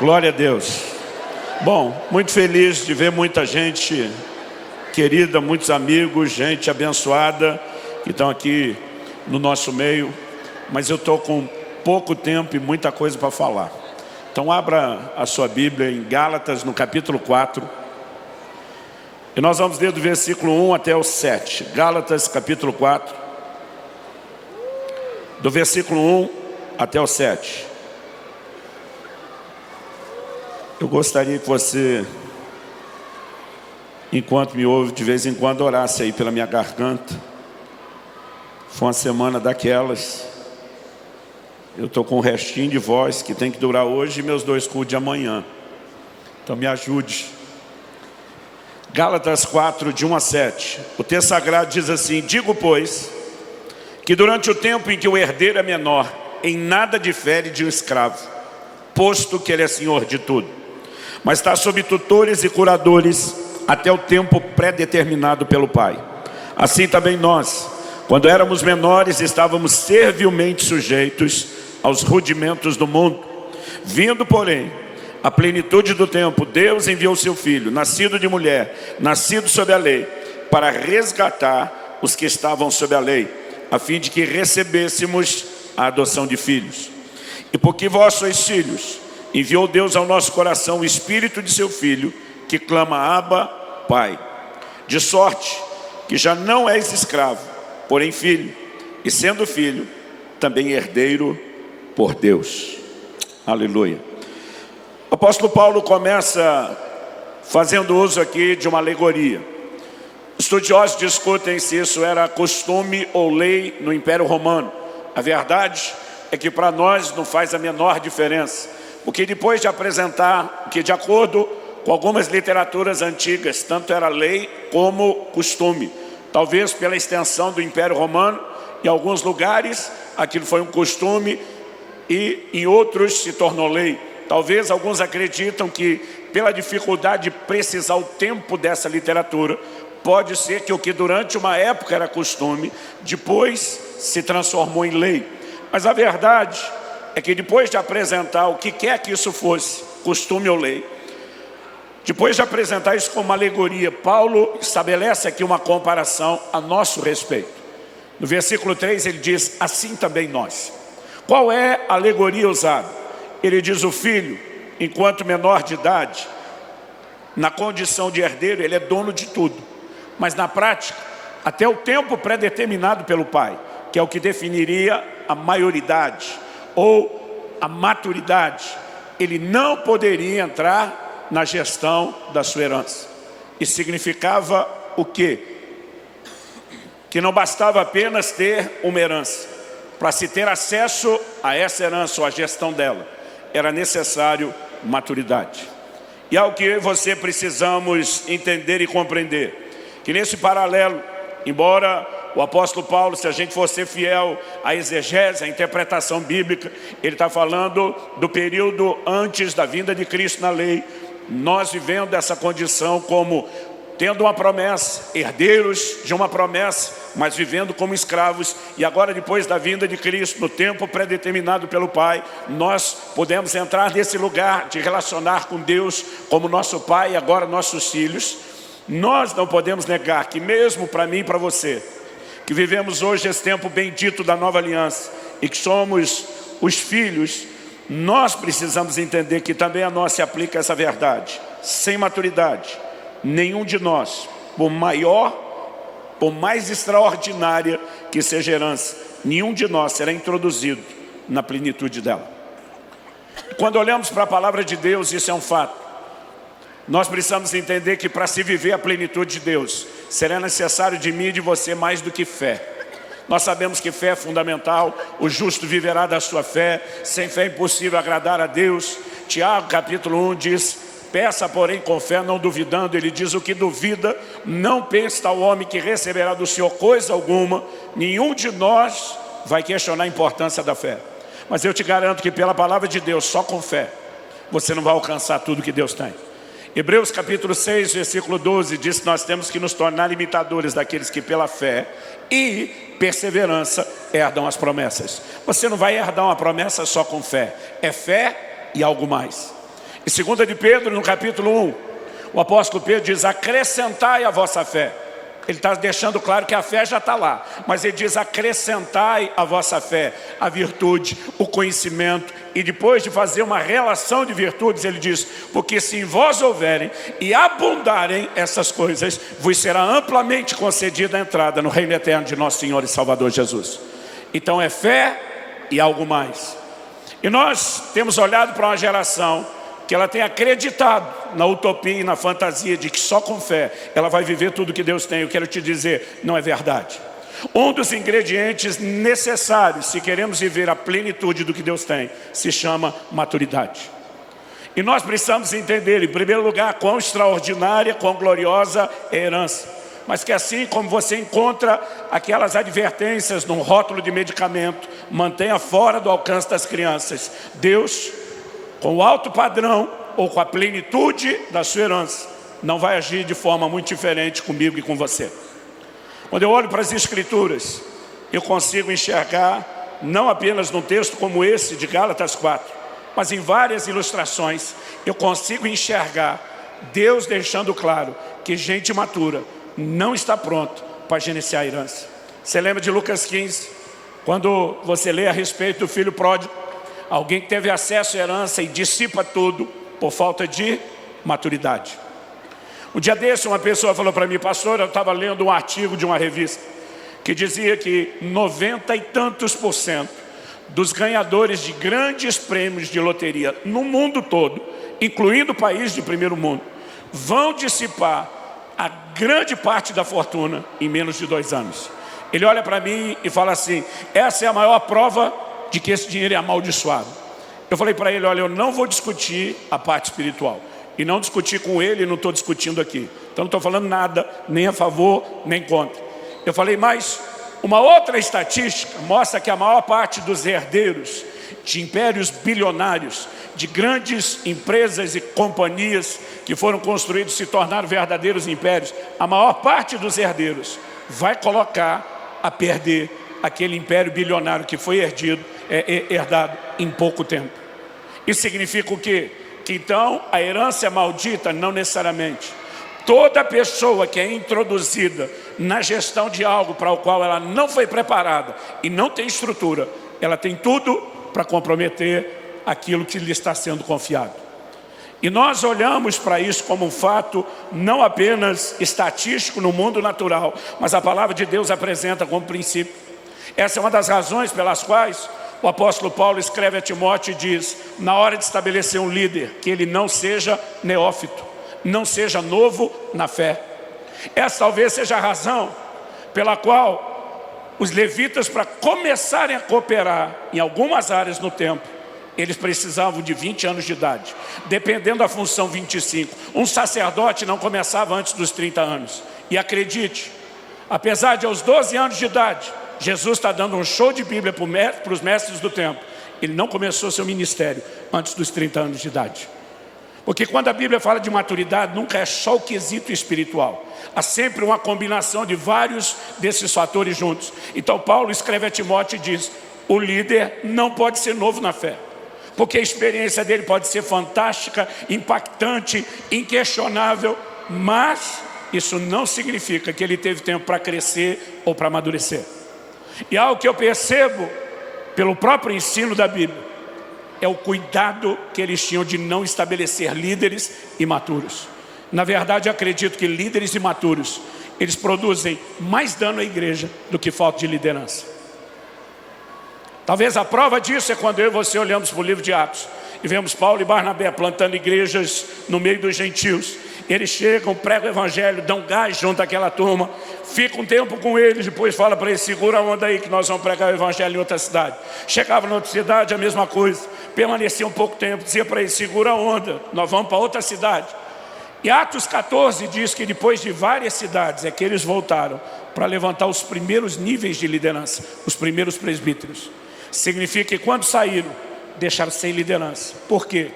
Glória a Deus. Bom, muito feliz de ver muita gente querida, muitos amigos, gente abençoada que estão aqui no nosso meio. Mas eu estou com pouco tempo e muita coisa para falar. Então abra a sua Bíblia em Gálatas, no capítulo 4. E nós vamos ler do versículo 1 até o 7. Gálatas, capítulo 4. Do versículo 1 até o 7. Eu gostaria que você, enquanto me ouve, de vez em quando orasse aí pela minha garganta. Foi uma semana daquelas. Eu estou com um restinho de voz que tem que durar hoje e meus 2 cultos de amanhã. Então me ajude. Gálatas 4, de 1 a 7. O texto sagrado diz assim: digo, pois, que durante o tempo em que o herdeiro é menor, em nada difere de um escravo, posto que ele é senhor de tudo, mas está sob tutores e curadores até o tempo pré-determinado pelo Pai. Assim também nós, quando éramos menores, estávamos servilmente sujeitos aos rudimentos do mundo. Vindo, porém, a plenitude do tempo, Deus enviou seu Filho, nascido de mulher, nascido sob a lei, para resgatar os que estavam sob a lei, a fim de que recebêssemos a adoção de filhos. E porque vós sois filhos, enviou Deus ao nosso coração o Espírito de seu Filho, que clama: Abba, Pai. De sorte que já não és escravo, porém filho, e sendo filho, também herdeiro por Deus. Aleluia. O apóstolo Paulo começa fazendo uso aqui de uma alegoria. Estudiosos discutem se isso era costume ou lei no Império Romano. A verdade é que para nós não faz a menor diferença. Porque depois de apresentar que, de acordo com algumas literaturas antigas, tanto era lei como costume. Talvez pela extensão do Império Romano, em alguns lugares aquilo foi um costume e em outros se tornou lei. Talvez alguns acreditam que, pela dificuldade de precisar o tempo dessa literatura, pode ser que o que durante uma época era costume, depois se transformou em lei. Mas a verdade é que depois de apresentar o que quer que isso fosse, costume ou lei, depois de apresentar isso como uma alegoria, Paulo estabelece aqui uma comparação a nosso respeito. No versículo 3 ele diz: assim também nós. Qual é a alegoria usada? Ele diz: o filho, enquanto menor de idade, na condição de herdeiro, ele é dono de tudo. Mas na prática, até o tempo pré-determinado pelo pai, que é o que definiria a maioridade ou a maturidade, ele não poderia entrar na gestão da sua herança. Isso significava o quê? Que não bastava apenas ter uma herança. Para se ter acesso a essa herança ou a gestão dela, era necessário maturidade. E é o que eu e você precisamos entender e compreender, que nesse paralelo, embora o apóstolo Paulo, se a gente for ser fiel à exegese, à interpretação bíblica, ele está falando do período antes da vinda de Cristo na lei, nós vivendo essa condição como tendo uma promessa, herdeiros de uma promessa, mas vivendo como escravos. E agora, depois da vinda de Cristo, no tempo pré-determinado pelo Pai, nós podemos entrar nesse lugar de relacionar com Deus como nosso Pai e agora nossos filhos. Nós não podemos negar que mesmo para mim e para você, que vivemos hoje esse tempo bendito da nova aliança e que somos os filhos, nós precisamos entender que também a nós se aplica essa verdade. Sem maturidade, nenhum de nós, por maior, por mais extraordinária que seja a herança, nenhum de nós será introduzido na plenitude dela. Quando olhamos para a palavra de Deus, isso é um fato. Nós precisamos entender que para se viver a plenitude de Deus, será necessário de mim e de você mais do que fé. Nós sabemos que fé é fundamental, o justo viverá da sua fé, sem fé é impossível agradar a Deus. Tiago capítulo 1 diz: peça porém com fé, não duvidando. Ele diz: o que duvida, não pense tal homem que receberá do Senhor coisa alguma. Nenhum de nós vai questionar a importância da fé. Mas eu te garanto que pela palavra de Deus, só com fé, você não vai alcançar tudo que Deus tem. Hebreus capítulo 6, versículo 12 diz que nós temos que nos tornar imitadores daqueles que pela fé e perseverança herdam as promessas. Você não vai herdar uma promessa só com fé, é fé e algo mais. Em 2 de Pedro, no capítulo 1, o apóstolo Pedro diz: acrescentai a vossa fé. Ele está deixando claro que a fé já está lá, mas ele diz: acrescentai a vossa fé, a virtude, o conhecimento. E depois de fazer uma relação de virtudes, ele diz: porque se em vós houverem e abundarem essas coisas, vos será amplamente concedida a entrada no reino eterno de nosso Senhor e Salvador Jesus. Então é fé e algo mais. E nós temos olhado para uma geração que ela tem acreditado na utopia e na fantasia de que só com fé ela vai viver tudo que Deus tem. Eu quero te dizer, não é verdade. Um dos ingredientes necessários, se queremos viver a plenitude do que Deus tem, se chama maturidade. E nós precisamos entender, em primeiro lugar, quão extraordinária, quão gloriosa é a herança. Mas que assim como você encontra aquelas advertências num rótulo de medicamento, mantenha fora do alcance das crianças, Deus, com o alto padrão ou com a plenitude da sua herança, não vai agir de forma muito diferente comigo e com você. Quando eu olho para as Escrituras, eu consigo enxergar, não apenas num texto como esse de Gálatas 4, mas em várias ilustrações, eu consigo enxergar Deus deixando claro que gente matura não está pronto para gerenciar a herança. Você lembra de Lucas 15, quando você lê a respeito do filho pródigo? Alguém que teve acesso à herança e dissipa tudo por falta de maturidade. Um dia desse, uma pessoa falou para mim: pastor, eu estava lendo um artigo de uma revista que dizia que 90 e tantos % dos ganhadores de grandes prêmios de loteria no mundo todo, incluindo o país de primeiro mundo, vão dissipar a grande parte da fortuna em menos de 2 anos. Ele olha para mim e fala assim: essa é a maior prova de que esse dinheiro é amaldiçoado. Eu falei para ele: olha, eu não vou discutir a parte espiritual. E não discutir com ele, não estou discutindo aqui. Então não estou falando nada, nem a favor, nem contra. Eu falei: mas uma outra estatística mostra que a maior parte dos herdeiros de impérios bilionários, de grandes empresas e companhias que foram construídos, se tornaram verdadeiros impérios, a maior parte dos herdeiros vai colocar a perder aquele império bilionário que foi herdado em pouco tempo. Isso significa o quê? Que então a herança é maldita? Não necessariamente. Toda pessoa que é introduzida na gestão de algo para o qual ela não foi preparada e não tem estrutura, ela tem tudo para comprometer aquilo que lhe está sendo confiado. E nós olhamos para isso como um fato não apenas estatístico no mundo natural, mas a palavra de Deus apresenta como princípio. Essa é uma das razões pelas quais o apóstolo Paulo escreve a Timóteo e diz: na hora de estabelecer um líder, que ele não seja neófito, não seja novo na fé. Essa talvez seja a razão pela qual os levitas, para começarem a cooperar em algumas áreas no templo, eles precisavam de 20 anos de idade, dependendo da função 25. Um sacerdote não começava antes dos 30 anos. E acredite, apesar de aos 12 anos de idade, Jesus está dando um show de Bíblia para os mestres do templo, ele não começou seu ministério antes dos 30 anos de idade. Porque quando a Bíblia fala de maturidade, nunca é só o quesito espiritual. Há sempre uma combinação de vários desses fatores juntos. Então Paulo escreve a Timóteo e diz: o líder não pode ser novo na fé, porque a experiência dele pode ser fantástica, impactante, inquestionável, mas isso não significa que ele teve tempo para crescer ou para amadurecer. E algo que eu percebo pelo próprio ensino da Bíblia é o cuidado que eles tinham de não estabelecer líderes imaturos. Na verdade, eu acredito que líderes imaturos, eles produzem mais dano à igreja do que falta de liderança. Talvez a prova disso é quando eu e você olhamos para o livro de Atos e vemos Paulo e Barnabé plantando igrejas no meio dos gentios. Eles chegam, pregam o evangelho, dão gás junto àquela turma, ficam um tempo com eles, depois fala para eles: segura a onda aí que nós vamos pregar o evangelho em outra cidade. Chegava na outra cidade, a mesma coisa, permanecia um pouco tempo, dizia para eles: segura a onda, nós vamos para outra cidade. E Atos 14 diz que depois de várias cidades é que eles voltaram para levantar os primeiros níveis de liderança, os primeiros presbíteros. Significa que quando saíram, deixaram sem liderança. Por quê?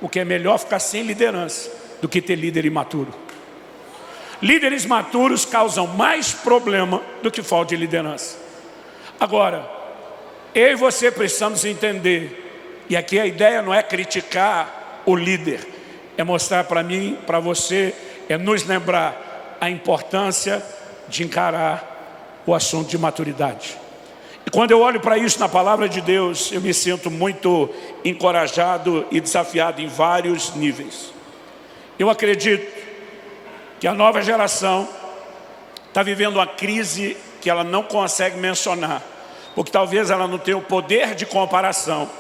Porque é melhor ficar sem liderança do que ter líder imaturo. Líderes maturos causam mais problema do que falta de liderança. Agora, eu e você precisamos entender, e aqui a ideia não é criticar o líder. É mostrar para mim, para você, é nos lembrar a importância de encarar o assunto de maturidade. E quando eu olho para isso na palavra de Deus, eu me sinto muito encorajado e desafiado em vários níveis. Eu acredito que a nova geração está vivendo uma crise que ela não consegue mencionar, porque talvez ela não tenha o poder de comparação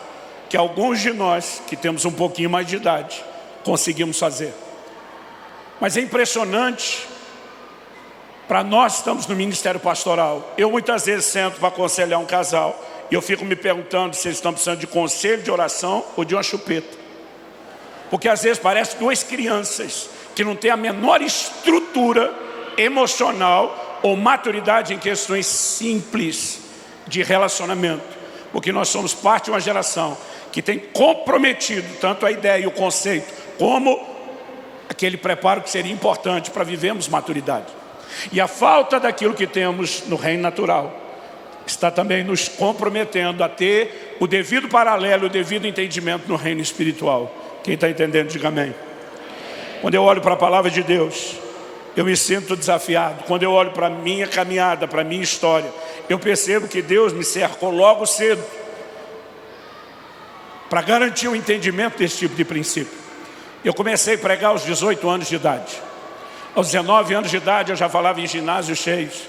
que alguns de nós, que temos um pouquinho mais de idade, conseguimos fazer. Mas é impressionante, para nós estamos no ministério pastoral, eu muitas vezes sento para aconselhar um casal, e eu fico me perguntando se eles estão precisando de conselho, de oração ou de uma chupeta. Porque às vezes parece duas crianças que não têm a menor estrutura emocional ou maturidade em questões simples de relacionamento. Porque nós somos parte de uma geração que tem comprometido tanto a ideia e o conceito, como aquele preparo que seria importante para vivermos maturidade. E a falta daquilo que temos no reino natural está também nos comprometendo a ter o devido paralelo, o devido entendimento no reino espiritual. Quem está entendendo, diga amém. Quando eu olho para a palavra de Deus, eu me sinto desafiado. Quando eu olho para a minha caminhada, para a minha história, eu percebo que Deus me cercou logo cedo para garantir o entendimento desse tipo de princípio. Eu comecei a pregar aos 18 anos de idade. Aos 19 anos de idade eu já falava em ginásios cheios.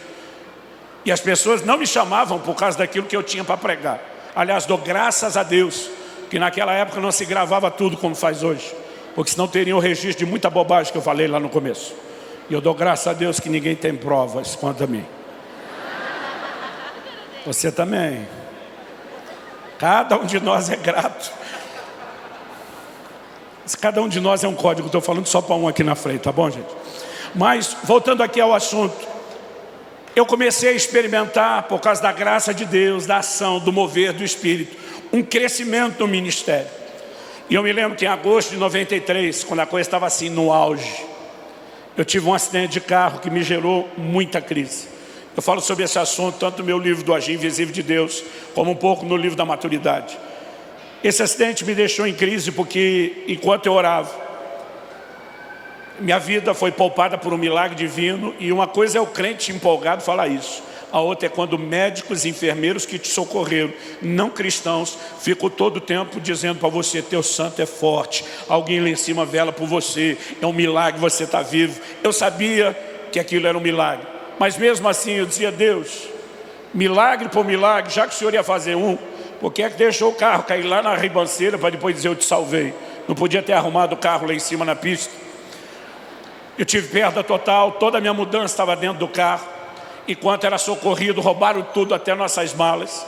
E as pessoas não me chamavam por causa daquilo que eu tinha para pregar. Aliás, dou graças a Deus que naquela época não se gravava tudo como faz hoje, porque senão teria o registro de muita bobagem que eu falei lá no começo. E eu dou graças a Deus que ninguém tem provas quanto a mim. Você também. Cada um de nós é grato. Cada um de nós é um código. Estou falando só para um aqui na frente, tá bom, gente? Mas, voltando aqui ao assunto, eu comecei a experimentar, por causa da graça de Deus, da ação, do mover do Espírito, um crescimento no ministério. E eu me lembro que em agosto de 93, quando a coisa estava assim no auge, eu tive um acidente de carro que me gerou muita crise. Eu falo sobre esse assunto tanto no meu livro do Agir Invisível de Deus, como um pouco no livro da maturidade. Esse acidente me deixou em crise porque, enquanto eu orava, minha vida foi poupada por um milagre divino. E uma coisa é o crente empolgado falar isso, a outra é quando médicos e enfermeiros que te socorreram, não cristãos, ficam todo o tempo dizendo para você: teu santo é forte, alguém lá em cima vela por você, é um milagre, você está vivo. Eu sabia que aquilo era um milagre, mas mesmo assim eu dizia: Deus, milagre por milagre, já que o Senhor ia fazer um, por que é que deixou o carro cair lá na ribanceira para depois dizer eu te salvei? Não podia ter arrumado o carro lá em cima na pista? Eu tive perda total, toda a minha mudança estava dentro do carro. Enquanto era socorrido, roubaram tudo, até nossas malas.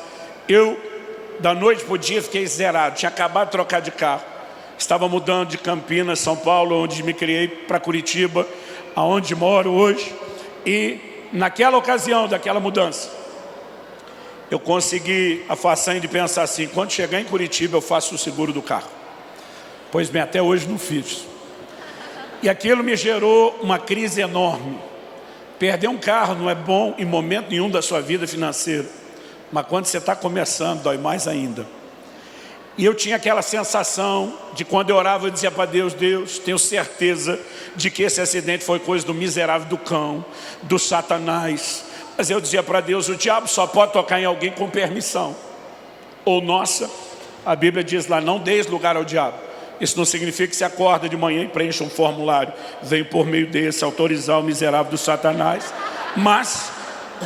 Eu, da noite para o dia, fiquei zerado. Tinha acabado de trocar de carro. Estava mudando de Campinas, São Paulo, onde me criei, para Curitiba, aonde moro hoje. E naquela ocasião, daquela mudança, eu consegui a façanha de pensar assim: quando chegar em Curitiba eu faço o seguro do carro. Pois bem, até hoje não fiz. E aquilo me gerou uma crise enorme. Perder um carro não é bom em momento nenhum da sua vida financeira, mas quando você está começando, dói mais ainda. E eu tinha aquela sensação de, quando eu orava, eu dizia para Deus: Deus, tenho certeza de que esse acidente foi coisa do miserável do cão, do Satanás. Mas eu dizia para Deus: o diabo só pode tocar em alguém com permissão. Ou nossa, a Bíblia diz lá: não deis lugar ao diabo. Isso não significa que você acorda de manhã e preenche um formulário, veio por meio desse autorizar o miserável do Satanás. Mas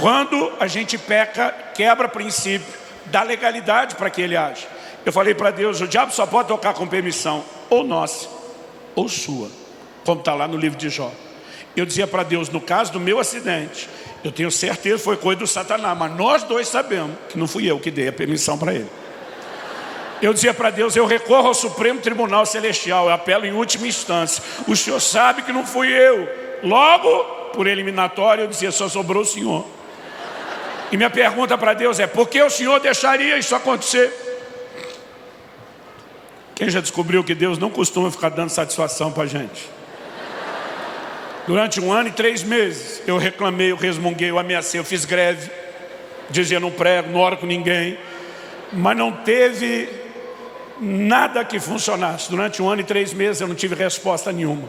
quando a gente peca, quebra princípio da legalidade para que ele age. Eu falei para Deus: o diabo só pode tocar com permissão, ou nossa, ou sua, como está lá no livro de Jó. Eu dizia para Deus: no caso do meu acidente, eu tenho certeza que foi coisa do Satanás, mas nós dois sabemos que não fui eu que dei a permissão para ele. Eu dizia para Deus: eu recorro ao Supremo Tribunal Celestial, eu apelo em última instância, o Senhor sabe que não fui eu. Logo, por eliminatório, eu dizia: só sobrou o Senhor. E minha pergunta para Deus é: por que o Senhor deixaria isso acontecer? Quem já descobriu que Deus não costuma ficar dando satisfação para a gente? Durante 1 ano e 3 meses, eu reclamei, eu resmunguei, eu ameacei, eu fiz greve, dizia: não prego, não oro com ninguém. Mas não teve nada que funcionasse. Durante 1 ano e 3 meses eu não tive resposta nenhuma.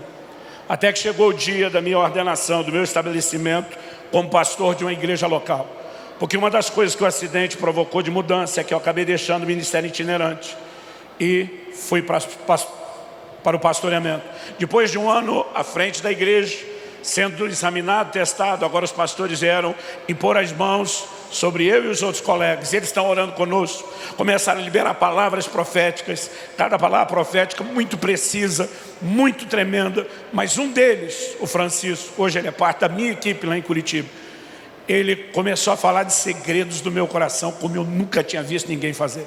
Até que chegou o dia da minha ordenação, do meu estabelecimento como pastor de uma igreja local. Porque uma das coisas que o acidente provocou de mudança é que eu acabei deixando o ministério itinerante e fui para o pastoreamento. Depois de 1 ano à frente da igreja, sendo examinado, testado, agora os pastores vieram impor as mãos sobre eu e os outros colegas. Eles estão orando conosco, começaram a liberar palavras proféticas, cada palavra profética muito precisa, muito tremenda. Mas um deles, o Francisco, hoje ele é parte da minha equipe lá em Curitiba, ele começou a falar de segredos do meu coração, como eu nunca tinha visto ninguém fazer.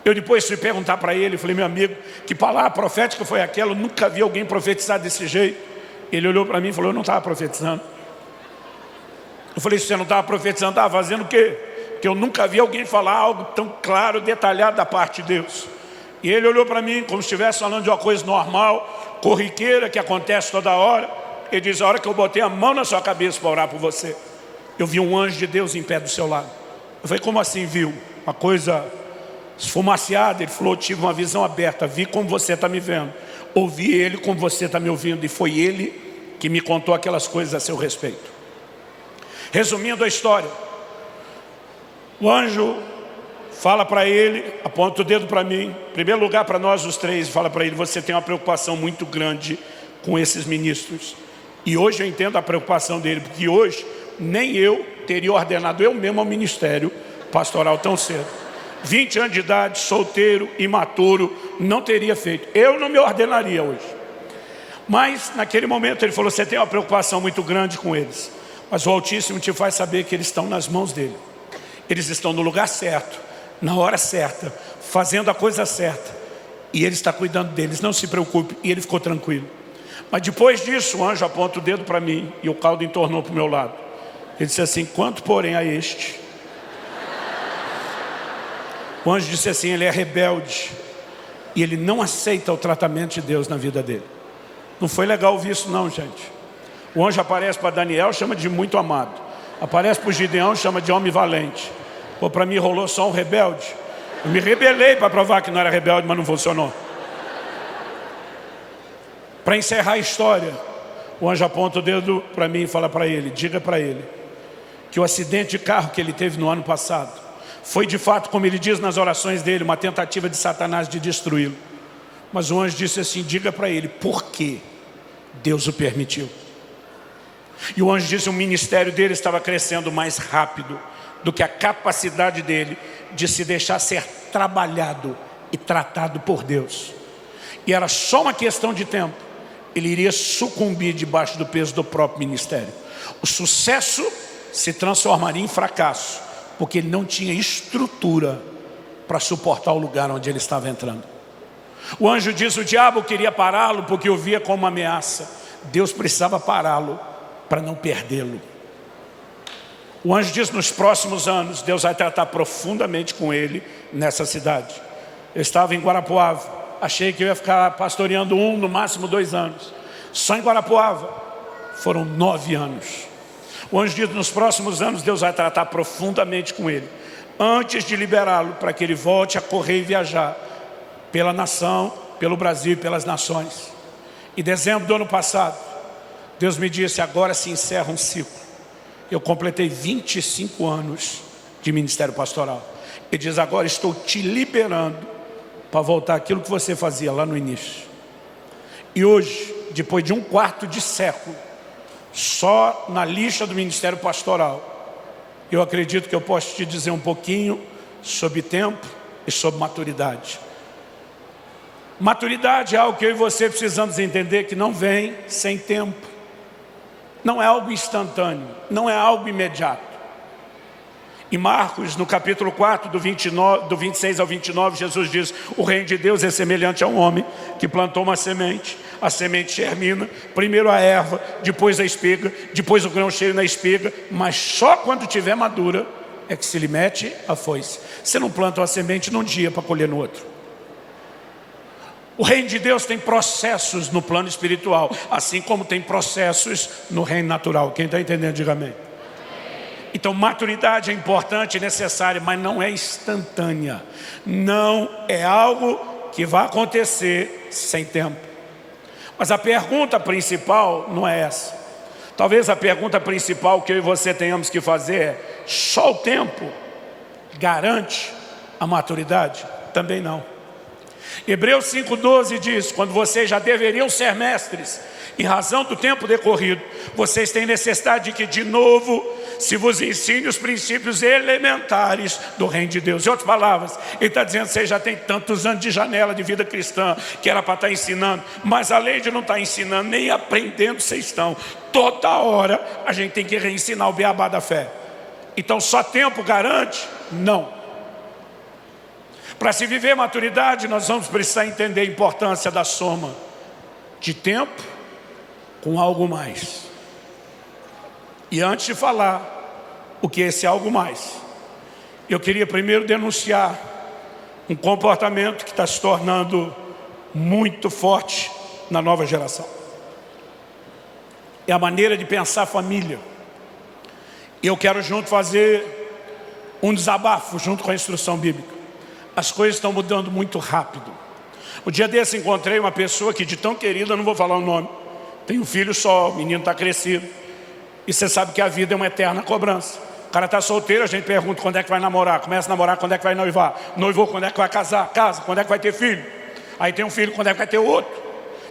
Eu depois fui perguntar para ele, falei, meu amigo, que palavra profética foi aquela? Eu nunca vi alguém profetizar desse jeito. Ele olhou para mim e falou, eu não estava profetizando. Eu falei, se você não estava profetizando, estava fazendo o quê? Porque eu nunca vi alguém falar algo tão claro, detalhado da parte de Deus. E ele olhou para mim como se estivesse falando de uma coisa normal, corriqueira, que acontece toda hora. Ele disse, a hora que eu botei a mão na sua cabeça para orar por você, eu vi um anjo de Deus em pé do seu lado. Eu falei, como assim viu? Uma coisa esfumaciada. Ele falou, tive uma visão aberta, vi como você está me vendo. Ouvi ele como você está me ouvindo. E foi ele que me contou aquelas coisas a seu respeito. Resumindo a história, o anjo fala para ele, aponta o dedo para mim, em primeiro lugar para nós os três, fala para ele, você tem uma preocupação muito grande com esses ministros. E hoje eu entendo a preocupação dele, porque hoje nem eu teria ordenado eu mesmo ao ministério pastoral tão cedo. 20 anos de idade, solteiro, imaturo, não teria feito. Eu não me ordenaria hoje. Mas naquele momento ele falou, você tem uma preocupação muito grande com eles. Mas o Altíssimo te faz saber que eles estão nas mãos dele. Eles estão no lugar certo, na hora certa, fazendo a coisa certa. E ele está cuidando deles, não se preocupe. E ele ficou tranquilo. Mas depois disso, o anjo aponta o dedo para mim e o caldo entornou para o meu lado. Ele disse assim, quanto porém a este? O anjo disse assim, ele é rebelde. E ele não aceita o tratamento de Deus na vida dele. Não foi legal ouvir isso não, gente. O anjo aparece para Daniel, chama de muito amado. Aparece para o Gideão, chama de homem valente. Pô, para mim rolou só um rebelde. Eu me rebelei para provar que não era rebelde, mas não funcionou. Para encerrar a história, o anjo aponta o dedo para mim e fala para ele, diga para ele, que o acidente de carro que ele teve no ano passado, foi de fato, como ele diz nas orações dele, uma tentativa de Satanás de destruí-lo. Mas o anjo disse assim, diga para ele, por que Deus o permitiu? E o anjo disse que o ministério dele estava crescendo mais rápido do que a capacidade dele de se deixar ser trabalhado e tratado por Deus. E era só uma questão de tempo. Ele iria sucumbir debaixo do peso do próprio ministério. O sucesso se transformaria em fracasso, porque ele não tinha estrutura para suportar o lugar onde ele estava entrando. O anjo disse, o diabo queria pará-lo porque o via como uma ameaça. Deus precisava pará-lo para não perdê-lo. O anjo diz, nos próximos anos, Deus vai tratar profundamente com ele nessa cidade. Eu estava em Guarapuava, achei que eu ia ficar pastoreando 1, no máximo 2 anos. Só em Guarapuava, foram 9 anos. O anjo diz, nos próximos anos, Deus vai tratar profundamente com ele, antes de liberá-lo, para que ele volte a correr e viajar pela nação, pelo Brasil e pelas nações. Em dezembro do ano passado, Deus me disse, agora se encerra um ciclo. Eu completei 25 anos de ministério pastoral. Ele diz, agora estou te liberando para voltar àquilo que você fazia lá no início. E hoje, depois de 1/4 de século, só na lista do ministério pastoral, eu acredito que eu posso te dizer um pouquinho sobre tempo e sobre maturidade. Maturidade é algo que eu e você precisamos entender que não vem sem tempo. Não é algo instantâneo, não é algo imediato. Em Marcos, no capítulo 4, do 26 ao 29, Jesus diz, o reino de Deus é semelhante a um homem que plantou uma semente. A semente germina, primeiro a erva, depois a espiga, depois o grão cheio na espiga, mas só quando tiver madura é que se lhe mete a foice. Você não planta uma semente num dia para colher no outro. O reino de Deus tem processos no plano espiritual, assim como tem processos no reino natural. Quem está entendendo, diga amém. Então maturidade é importante e necessária, mas não é instantânea. Não é algo que vai acontecer sem tempo. Mas a pergunta principal não é essa. Talvez a pergunta principal que eu e você tenhamos que fazer é: só o tempo garante a maturidade? Também não. Hebreus 5,12 diz: quando vocês já deveriam ser mestres, em razão do tempo decorrido, vocês têm necessidade de que de novo se vos ensine os princípios elementares do reino de Deus. Em outras palavras, ele está dizendo: vocês já têm tantos anos de janela de vida cristã que era para estar ensinando, mas além de não estar ensinando, nem aprendendo vocês estão. Toda hora a gente tem que reensinar o beabá da fé. Então só tempo garante? Não. Para se viver maturidade, nós vamos precisar entender a importância da soma de tempo com algo mais. E antes de falar o que é esse algo mais, eu queria primeiro denunciar um comportamento que está se tornando muito forte na nova geração. É a maneira de pensar a família. E eu quero junto fazer um desabafo junto com a instrução bíblica. As coisas estão mudando muito rápido. O dia desse encontrei uma pessoa que de tão querida, não vou falar o nome, tem um filho só, o menino está crescido. E você sabe que a vida é uma eterna cobrança. O cara está solteiro, a gente pergunta quando é que vai namorar. Começa a namorar, quando é que vai noivar. Noivou, quando é que vai casar. Casa, quando é que vai ter filho. Aí tem um filho, quando é que vai ter outro.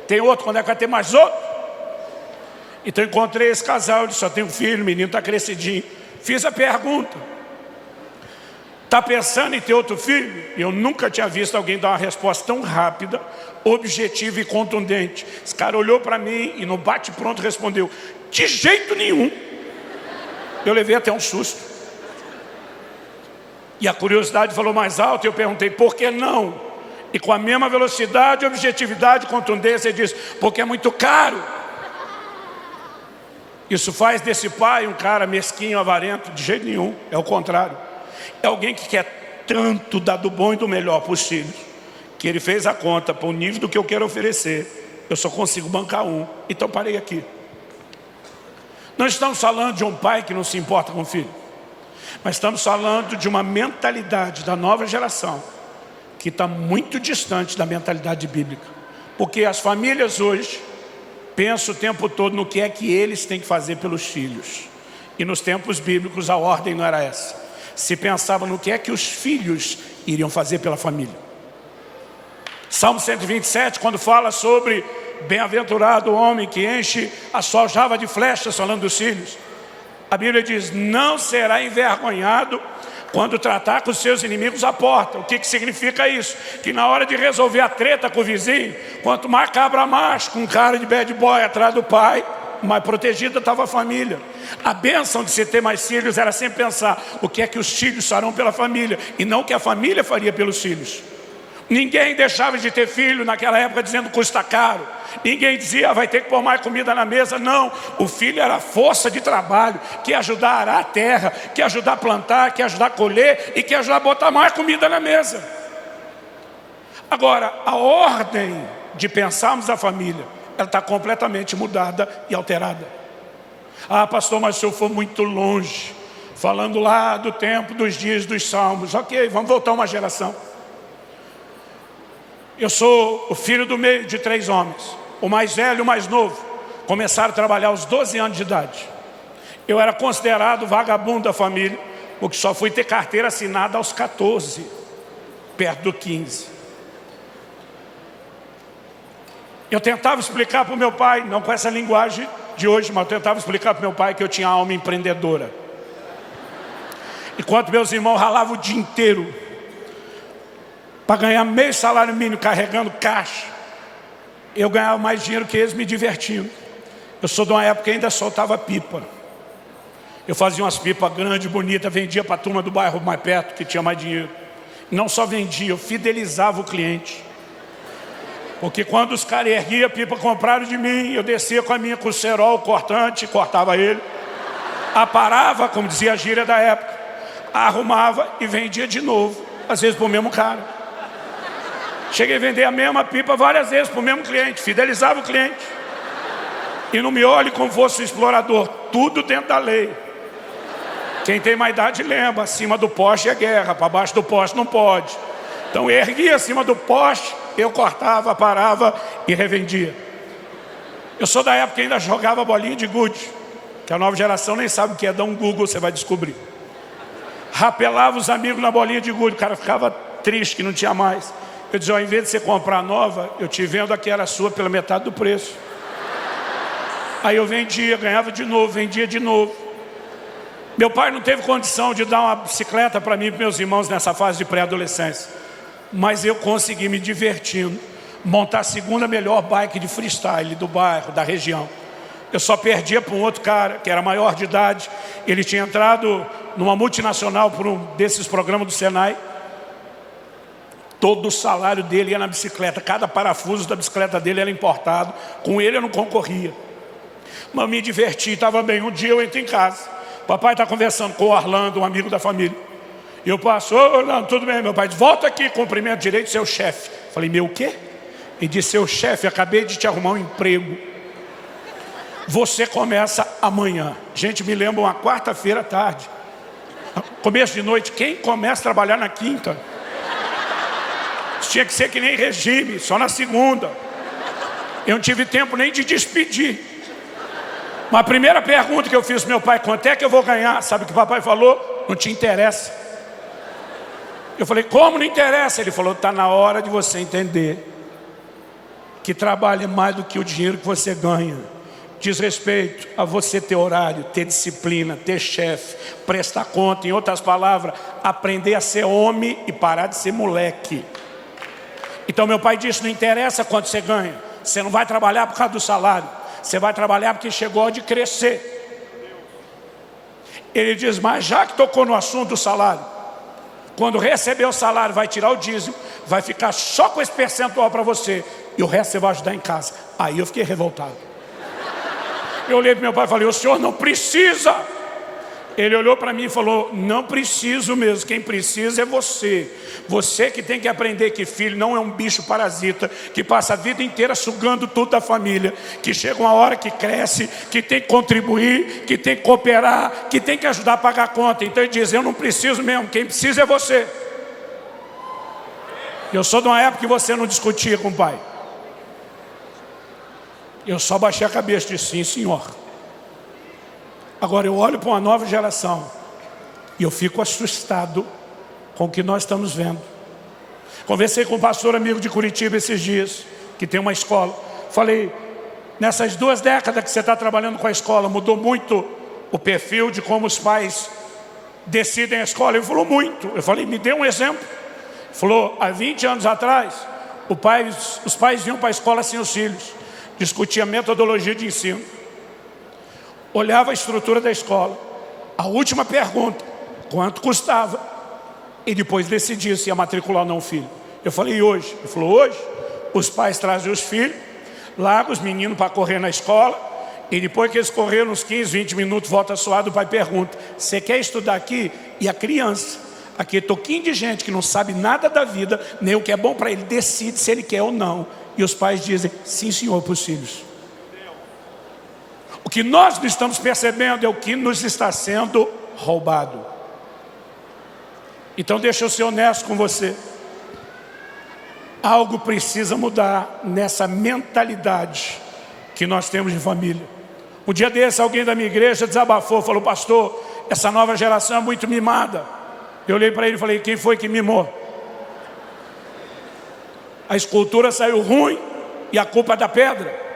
Tem outro, quando é que vai ter mais outro. Então encontrei esse casal, ele só tem um filho, o menino está crescidinho. Fiz a pergunta: está pensando em ter outro filho? Eu nunca tinha visto alguém dar uma resposta tão rápida, objetiva e contundente. Esse cara olhou para mim e no bate-pronto respondeu: de jeito nenhum. Eu levei até um susto. E a curiosidade falou mais alto e eu perguntei: por que não? E com a mesma velocidade, objetividade e contundência, ele disse: porque é muito caro. Isso faz desse pai um cara mesquinho, avarento? De jeito nenhum, é o contrário. É alguém que quer tanto dar do bom e do melhor para os filhos, que ele fez a conta para o nível do que eu quero oferecer. Eu só consigo bancar um, então parei aqui. Não estamos falando de um pai que não se importa com o filho, mas estamos falando de uma mentalidade da nova geração que está muito distante da mentalidade bíblica. Porque as famílias hoje pensam o tempo todo no que é que eles têm que fazer pelos filhos. E nos tempos bíblicos a ordem não era essa. Se pensava no que é que os filhos iriam fazer pela família. Salmo 127, quando fala sobre bem-aventurado o homem que enche a sua aljava de flechas, falando dos filhos, a Bíblia diz: não será envergonhado quando tratar com os seus inimigos à porta. O que significa isso? Que na hora de resolver a treta com o vizinho, quanto mais cabra macho, com cara de bad boy atrás do pai, mais protegida estava a família. A bênção de se ter mais filhos era sempre pensar o que é que os filhos farão pela família, e não o que a família faria pelos filhos. Ninguém deixava de ter filho naquela época dizendo custa caro. Ninguém dizia vai ter que pôr mais comida na mesa. Não, o filho era a força de trabalho, que ia ajudar a arar a terra, que ia ajudar a plantar, que ia ajudar a colher e que ia ajudar a botar mais comida na mesa. Agora, a ordem de pensarmos a família, ela está completamente mudada e alterada. Ah, pastor, mas o senhor foi muito longe, falando lá do tempo, dos dias, dos salmos. Ok, vamos voltar uma geração. Eu sou o filho do meio de 3 homens. O mais velho e o mais novo começaram a trabalhar aos 12 anos de idade. Eu era considerado vagabundo da família, porque só fui ter carteira assinada aos 14, perto do 15. Eu tentava explicar para o meu pai, não com essa linguagem de hoje, mas eu tentava explicar para o meu pai que eu tinha alma empreendedora. Enquanto meus irmãos ralavam o dia inteiro para ganhar meio salário mínimo carregando caixa, eu ganhava mais dinheiro que eles me divertindo. Eu sou de uma época que ainda soltava pipa. Eu fazia umas pipas grandes, bonitas, vendia para a turma do bairro mais perto, que tinha mais dinheiro. Não só vendia, eu fidelizava o cliente. Porque quando os caras erguiam a pipa, compraram de mim, eu descia com a minha com o cerol cortante, cortava ele, aparava, como dizia a gíria da época, arrumava e vendia de novo, às vezes para o mesmo cara. Cheguei a vender a mesma pipa várias vezes para o mesmo cliente, fidelizava o cliente. E não me olhe como fosse um explorador, tudo dentro da lei. Quem tem mais idade lembra, acima do poste é guerra, para baixo do poste não pode. Então eu erguia acima do poste eu cortava, parava e revendia. Eu sou da época que ainda jogava bolinha de gude, que a nova geração nem sabe o que é, dá um Google, você vai descobrir. Rapelava os amigos na bolinha de gude, o cara ficava triste que não tinha mais. Eu dizia, ao invés de você comprar nova, eu te vendo a que era sua pela metade do preço. Aí eu vendia, ganhava de novo, vendia de novo. Meu pai não teve condição de dar uma bicicleta para mim e para meus irmãos nessa fase de pré-adolescência. Mas eu consegui me divertindo, montar a segunda melhor bike de freestyle do bairro, da região. Eu só perdia para um outro cara, que era maior de idade. Ele tinha entrado numa multinacional por um desses programas do Senai. Todo o salário dele ia na bicicleta. Cada parafuso da bicicleta dele era importado. Com ele eu não concorria. Mas me diverti, estava bem. Um dia eu entro em casa. Papai está conversando com o Orlando, um amigo da família. E eu passo, ô Orlando, tudo bem? Meu pai diz, volta aqui, cumprimento direito, seu chefe. Falei, meu o quê? Ele disse, seu chefe, acabei de te arrumar um emprego. Você começa amanhã. Gente, me lembra uma quarta-feira à tarde. Começo de noite, quem começa a trabalhar na quinta? Tinha que ser que nem regime, só na segunda. Eu não tive tempo nem de despedir. Mas a primeira pergunta que eu fiz para meu pai, quanto é que eu vou ganhar? Sabe o que o papai falou? Não te interessa. Eu falei, como não interessa? Ele falou, está na hora de você entender que trabalho é mais do que o dinheiro que você ganha. Diz respeito a você ter horário, ter disciplina, ter chefe, prestar conta. Em outras palavras, aprender a ser homem e parar de ser moleque. Então meu pai disse, não interessa quanto você ganha. Você não vai trabalhar por causa do salário. Você vai trabalhar porque chegou a hora de crescer. Ele diz, mas já que tocou no assunto do salário, quando receber o salário, vai tirar o dízimo, vai ficar só com esse percentual para você, e o resto você vai ajudar em casa. Aí eu fiquei revoltado. Eu olhei para meu pai e falei, o senhor não precisa. Ele olhou para mim e falou, não preciso mesmo, quem precisa é você. Você que tem que aprender que filho não é um bicho parasita, que passa a vida inteira sugando tudo da família, que chega uma hora que cresce, que tem que contribuir, que tem que cooperar, que tem que ajudar a pagar a conta. Então ele diz, eu não preciso mesmo, quem precisa é você. Eu sou de uma época que você não discutia com o pai. Eu só baixei a cabeça e disse, sim senhor. Agora eu olho para uma nova geração e eu fico assustado com o que nós estamos vendo. Conversei com um pastor amigo de Curitiba esses dias, que tem uma escola. Falei, nessas 2 décadas que você está trabalhando com a escola, mudou muito o perfil de como os pais decidem a escola? Ele falou, muito. Eu falei, me dê um exemplo. Ele falou, há 20 anos atrás, os pais iam para a escola sem os filhos, discutiam metodologia de ensino, olhava a estrutura da escola, a última pergunta, quanto custava, e depois decidia se ia matricular ou não o filho. Eu falei, e hoje? Ele falou, hoje os pais trazem os filhos, largam os meninos para correr na escola, e depois que eles correram uns 15, 20 minutos, volta suado, o pai pergunta, você quer estudar aqui? E a criança, aquele toquinho de gente que não sabe nada da vida, nem o que é bom para ele, decide se ele quer ou não. E os pais dizem, sim senhor, para os filhos. O que nós não estamos percebendo é o que nos está sendo roubado. Então deixa eu ser honesto com você. Algo precisa mudar nessa mentalidade que nós temos de família. Um dia desse, alguém da minha igreja desabafou, falou, pastor, essa nova geração é muito mimada. Eu olhei para ele e falei, quem foi que mimou? A escultura saiu ruim e a culpa é da pedra.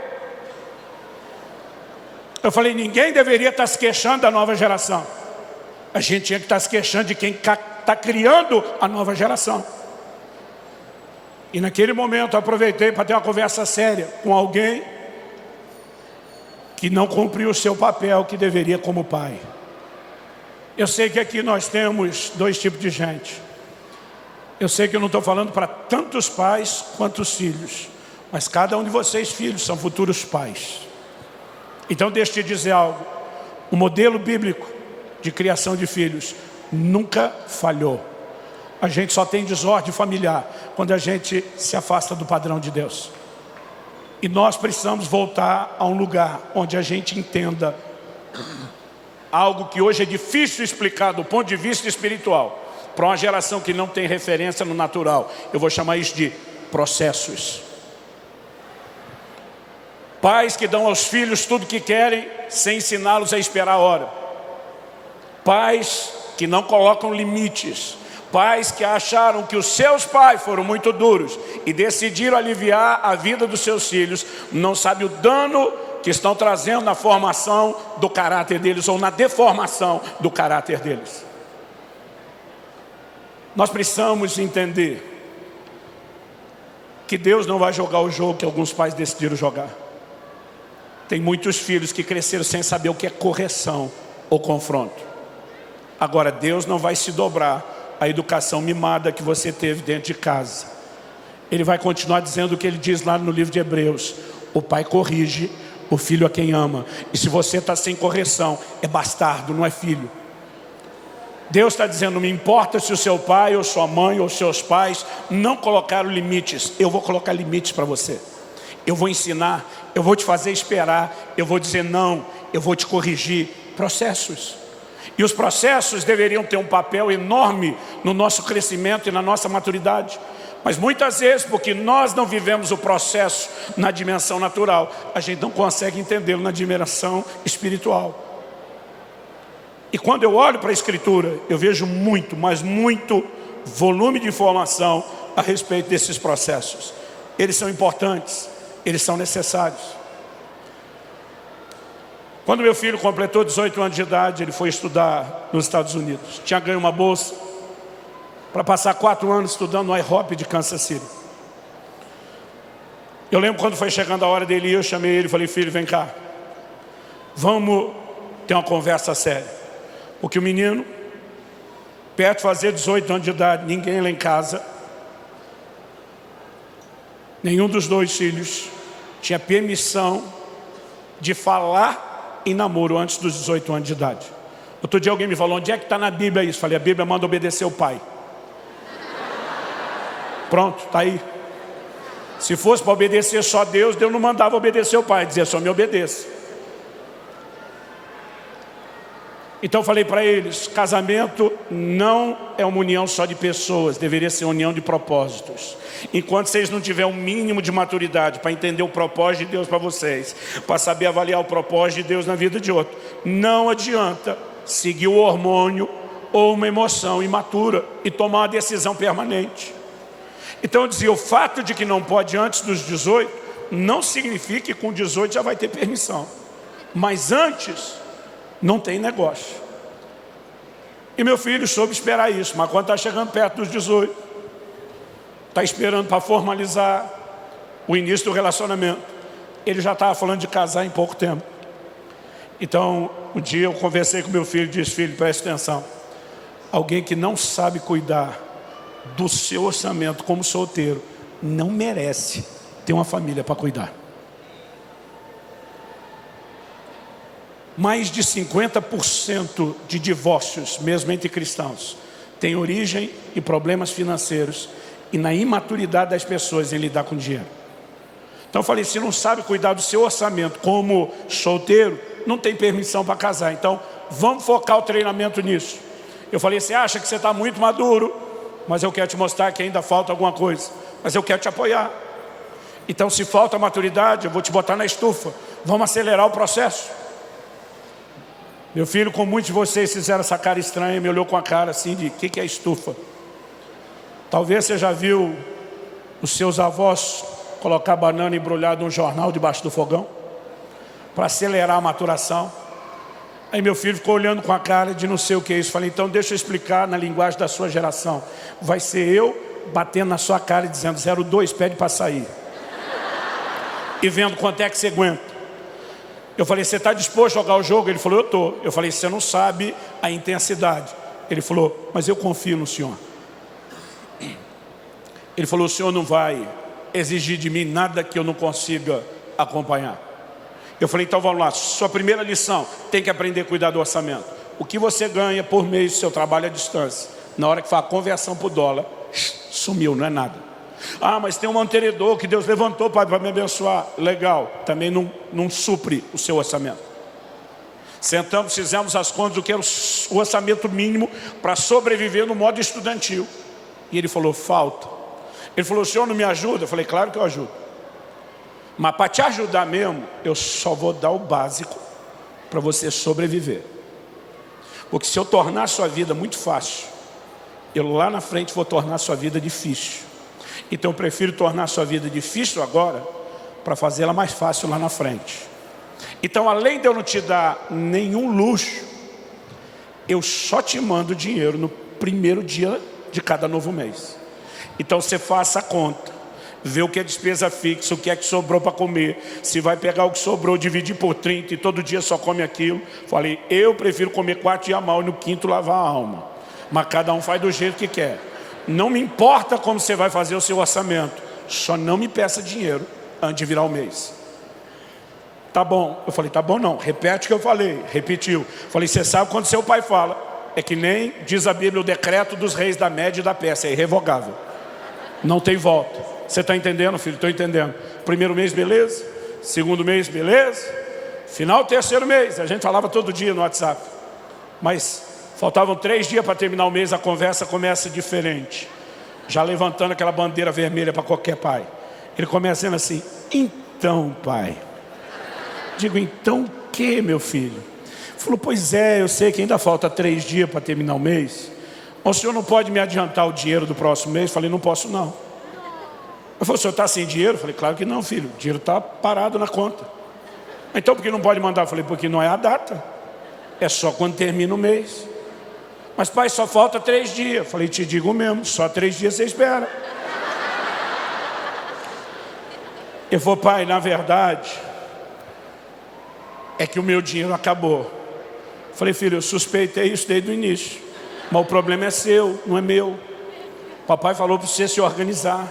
Eu falei, ninguém deveria estar se queixando da nova geração. A gente tinha que estar se queixando de quem está criando a nova geração. E naquele momento eu aproveitei para ter uma conversa séria com alguém que não cumpriu o seu papel que deveria como pai. Eu sei que aqui nós temos 2 tipos de gente. Eu sei que eu não estou falando para tantos pais quanto os filhos, mas cada um de vocês, filhos, são futuros pais. Então deixa eu te dizer algo. O modelo bíblico de criação de filhos nunca falhou. A gente só tem desordem familiar quando a gente se afasta do padrão de Deus. E nós precisamos voltar a um lugar onde a gente entenda algo que hoje é difícil explicar do ponto de vista espiritual para uma geração que não tem referência no natural. Eu vou chamar isso de processos. Pais que dão aos filhos tudo que querem, sem ensiná-los a esperar a hora. Pais que não colocam limites. Pais que acharam que os seus pais foram muito duros e decidiram aliviar a vida dos seus filhos, não sabem o dano que estão trazendo na formação do caráter deles ou na deformação do caráter deles. Nós precisamos entender que Deus não vai jogar o jogo que alguns pais decidiram jogar. Tem muitos filhos que cresceram sem saber o que é correção ou confronto. Agora, Deus não vai se dobrar à educação mimada que você teve dentro de casa. Ele vai continuar dizendo o que ele diz lá no livro de Hebreus: o pai corrige o filho a quem ama. E se você está sem correção, é bastardo, não é filho. Deus está dizendo: não me importa se o seu pai ou sua mãe ou seus pais não colocaram limites, eu vou colocar limites para você. Eu vou ensinar, eu vou te fazer esperar, eu vou dizer não, eu vou te corrigir. Processos. E os processos deveriam ter um papel enorme no nosso crescimento e na nossa maturidade. Mas muitas vezes, porque nós não vivemos o processo na dimensão natural, a gente não consegue entendê-lo na dimensão espiritual. E quando eu olho para a Escritura, eu vejo muito, mas muito volume de informação a respeito desses processos. Eles são importantes, eles são necessários. Quando meu filho completou 18 anos de idade, ele foi estudar nos Estados Unidos. Tinha ganho uma bolsa para passar 4 anos estudando no IHOP de Kansas City. Eu lembro quando foi chegando a hora dele ir, eu chamei ele e falei: filho, vem cá, vamos ter uma conversa séria. Porque o menino, perto de fazer 18 anos de idade, ninguém lá em casa, nenhum dos 2 filhos tinha permissão de falar em namoro antes dos 18 anos de idade. Outro dia alguém me falou: onde é que está na Bíblia isso? Falei: a Bíblia manda obedecer o pai. Pronto, está aí. Se fosse para obedecer só Deus, Deus não mandava obedecer o pai, dizia: só me obedeça. Então eu falei para eles: casamento não é uma união só de pessoas, deveria ser uma união de propósitos. Enquanto vocês não tiverem um mínimo de maturidade para entender o propósito de Deus para vocês, para saber avaliar o propósito de Deus na vida de outro, não adianta seguir o hormônio ou uma emoção imatura e tomar uma decisão permanente. Então eu dizia: o fato de que não pode antes dos 18 não significa que com 18 já vai ter permissão, mas antes não tem negócio. E meu filho soube esperar isso, mas quando está chegando perto dos 18, está esperando para formalizar o início do relacionamento, ele já estava falando de casar em pouco tempo. Então, um dia eu conversei com meu filho e disse: filho, preste atenção, alguém que não sabe cuidar do seu orçamento como solteiro não merece ter uma família para cuidar. Mais de 50% de divórcios, mesmo entre cristãos, tem origem em problemas financeiros e na imaturidade das pessoas em lidar com dinheiro. Então eu falei: se não sabe cuidar do seu orçamento como solteiro, não tem permissão para casar. Então vamos focar o treinamento nisso. Eu falei: você acha que você está muito maduro, mas eu quero te mostrar que ainda falta alguma coisa, mas eu quero te apoiar. Então, se falta maturidade, eu vou te botar na estufa, vamos acelerar o processo. Meu filho, como muitos de vocês fizeram essa cara estranha, me olhou com a cara assim de: o que é estufa? Talvez você já viu os seus avós colocar banana embrulhada num jornal debaixo do fogão para acelerar a maturação. Aí meu filho ficou olhando com a cara de não sei o que é isso. Falei: então deixa eu explicar na linguagem da sua geração. Vai ser eu batendo na sua cara e dizendo: 02, pede para sair. E vendo quanto é que você aguenta. Eu falei: você está disposto a jogar o jogo? Ele falou: eu estou. Eu falei: você não sabe a intensidade. Ele falou: mas eu confio no senhor. Ele falou: o senhor não vai exigir de mim nada que eu não consiga acompanhar. Eu falei: então vamos lá, sua primeira lição, tem que aprender a cuidar do orçamento. O que você ganha por mês do seu trabalho à distância, na hora que faz a conversão para o dólar, sumiu, não é nada. Ah, mas tem um mantenedor que Deus levantou para me abençoar. Legal, também não supre o seu orçamento. Sentamos, fizemos as contas do que era o orçamento mínimo para sobreviver no modo estudantil. E ele falou: falta. Ele falou, o senhor não me ajuda? Eu falei, claro que eu ajudo. Mas para te ajudar mesmo, eu só vou dar o básico para você sobreviver. Porque se eu tornar a sua vida muito fácil, eu lá na frente vou tornar a sua vida difícil. Então eu prefiro tornar a sua vida difícil agora, para fazê-la mais fácil lá na frente. Então, além de eu não te dar nenhum luxo, eu só te mando dinheiro no primeiro dia de cada novo mês. Então você faça a conta, vê o que é despesa fixa, o que é que sobrou para comer. Se vai pegar o que sobrou, dividir por 30 e todo dia só come aquilo. Falei, eu prefiro comer 4 dias mal e no quinto lavar a alma. Mas cada um faz do jeito que quer. Não me importa como você vai fazer o seu orçamento, só não me peça dinheiro antes de virar o mês. Tá bom. Eu falei, tá bom não, repete o que eu falei. Repetiu. Falei, você sabe quando seu pai fala, é que nem diz a Bíblia, o decreto dos reis da Média e da Pérsia, é irrevogável. Não tem volta. Você está entendendo, filho? Estou entendendo. Primeiro mês, beleza. Segundo mês, beleza. Final, terceiro mês. A gente falava todo dia no WhatsApp. Mas faltavam 3 dias para terminar o mês, a conversa começa diferente. Já levantando aquela bandeira vermelha para qualquer pai. Ele começa sendo assim, então pai. Digo, então o que, meu filho? Falou, pois é, eu sei que ainda falta 3 dias para terminar o mês. Mas o senhor não pode me adiantar o dinheiro do próximo mês? Falei, não posso não. Eu falei, o senhor está sem dinheiro? Falei, claro que não, filho, o dinheiro está parado na conta. Então por que não pode mandar? Falei, porque não é a data, é só quando termina o mês. Mas pai, só falta 3 dias. Falei, te digo mesmo, só 3 dias você espera. Ele falou, pai, na verdade é que o meu dinheiro acabou. Falei, filho, eu suspeitei isso desde o início, mas o problema é seu, não é meu. Papai falou para você se organizar.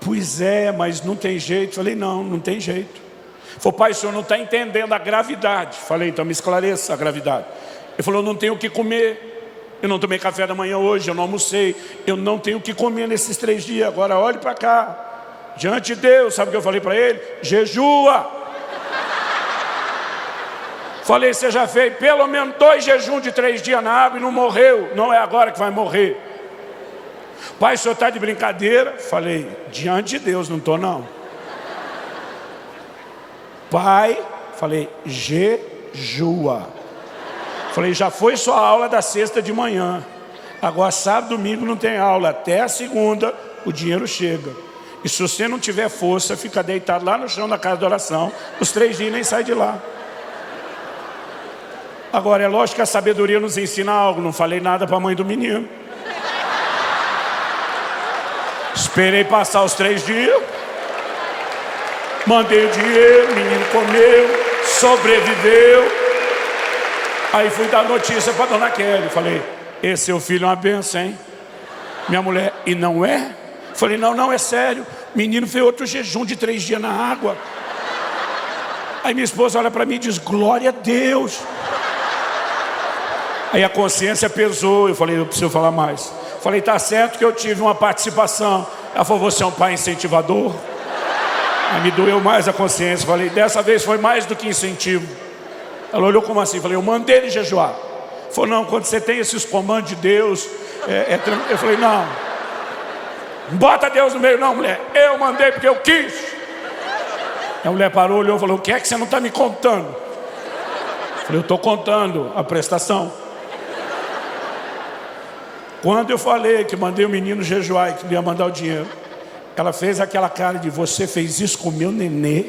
Pois é, mas não tem jeito. Falei, não tem jeito. Falei, pai, o senhor não está entendendo a gravidade. Falei, então me esclareça a gravidade. Ele falou, eu não tenho o que comer. Eu não tomei café da manhã hoje, eu não almocei. Eu não tenho o que comer nesses 3 dias. Agora olhe para cá. Diante de Deus, sabe o que eu falei para ele? Jejua. Falei, você já fez pelo menos 2 jejuns de 3 dias na água e não morreu. Não é agora que vai morrer. Pai, o senhor está de brincadeira? Falei, diante de Deus, não estou não. Pai, falei, jejua. Falei, já foi sua aula da sexta de manhã. Agora sábado, domingo não tem aula. Até a segunda o dinheiro chega. E se você não tiver força, fica deitado lá no chão da casa de oração. Os 3 dias nem sai de lá. Agora, é lógico que a sabedoria nos ensina algo. Não falei nada para a mãe do menino. Esperei passar os 3 dias. Mandei o dinheiro, o menino comeu, sobreviveu. Aí fui dar notícia para dona Kelly. Falei, esse seu filho é uma benção, hein? Minha mulher, e não é? Falei, não, é sério. O menino fez outro jejum de 3 dias na água. Aí minha esposa olha para mim e diz, glória a Deus. Aí a consciência pesou. Eu falei, eu preciso falar mais. Falei, tá certo que eu tive uma participação. Ela falou, você é um pai incentivador? Aí me doeu mais a consciência. Falei, dessa vez foi mais do que incentivo. Ela olhou como assim? Falei, eu mandei ele jejuar. Falou, não, quando você tem esses comandos de Deus, eu falei, não bota Deus no meio não, mulher. Eu mandei porque eu quis. A mulher parou, olhou e falou, o que é que você não está me contando? Eu falei, eu estou contando a prestação. Quando eu falei que mandei o menino jejuar e que ia mandar o dinheiro, ela fez aquela cara de, você fez isso com o meu nenê?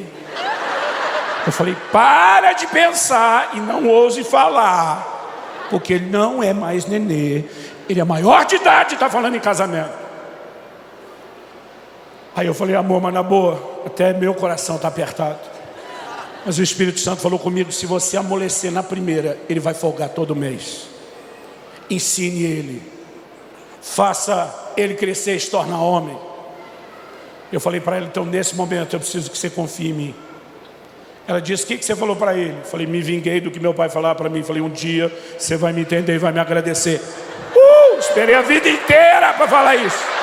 Eu falei, para de pensar e não ouse falar, porque ele não é mais nenê, ele é maior de idade e está falando em casamento. Aí eu falei, amor, mas na boa, até meu coração está apertado. Mas o Espírito Santo falou comigo, se você amolecer na primeira, ele vai folgar todo mês. Ensine ele. Faça ele crescer e se tornar homem. Eu falei para ela, então nesse momento eu preciso que você confie em mim. Ela disse, o que você falou para ele? Eu falei, me vinguei do que meu pai falava para mim. Falei, um dia você vai me entender e vai me agradecer. Esperei a vida inteira para falar isso.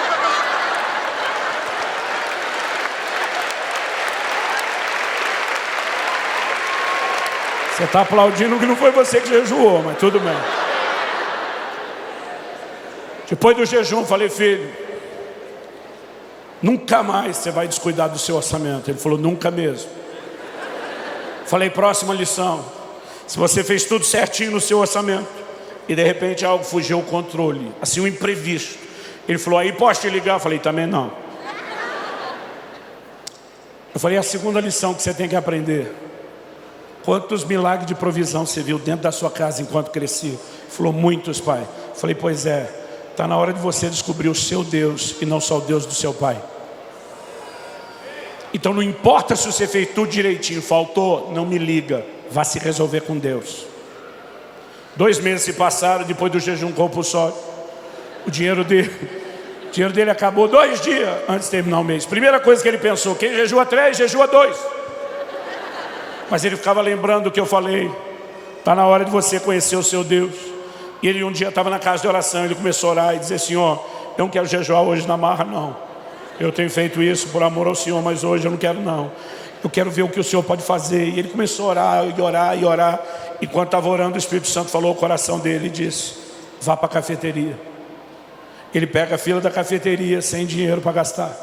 Você está aplaudindo que não foi você que jejuou, mas tudo bem. Depois do jejum, falei, filho, nunca mais você vai descuidar do seu orçamento. Ele falou, nunca mesmo. Falei, próxima lição. Se você fez tudo certinho no seu orçamento e de repente algo fugiu ao controle, assim um imprevisto. Ele falou, aí posso te ligar? Eu falei, também não. Eu falei, a segunda lição que você tem que aprender. Quantos milagres de provisão você viu dentro da sua casa enquanto crescia? Ele falou, muitos, pai. Eu falei, pois é, está na hora de você descobrir o seu Deus e não só o Deus do seu pai. Então não importa se você fez tudo direitinho, faltou, não me liga, vá se resolver com Deus. 2 meses se passaram depois do jejum compulsório. O dinheiro dele acabou 2 dias antes de terminar o mês. Primeira coisa que ele pensou, quem jejua 3, jejua 2. Mas ele ficava lembrando o que eu falei. Está na hora de você conhecer o seu Deus. E ele um dia estava na casa de oração, ele começou a orar e dizer, Senhor, eu não quero jejuar hoje na marra não. Eu tenho feito isso por amor ao Senhor, mas hoje eu não quero não. Eu quero ver o que o Senhor pode fazer. E ele começou a orar e orar e orar. Enquanto estava orando, o Espírito Santo falou ao coração dele e disse, vá para a cafeteria. Ele pega a fila da cafeteria sem dinheiro para gastar.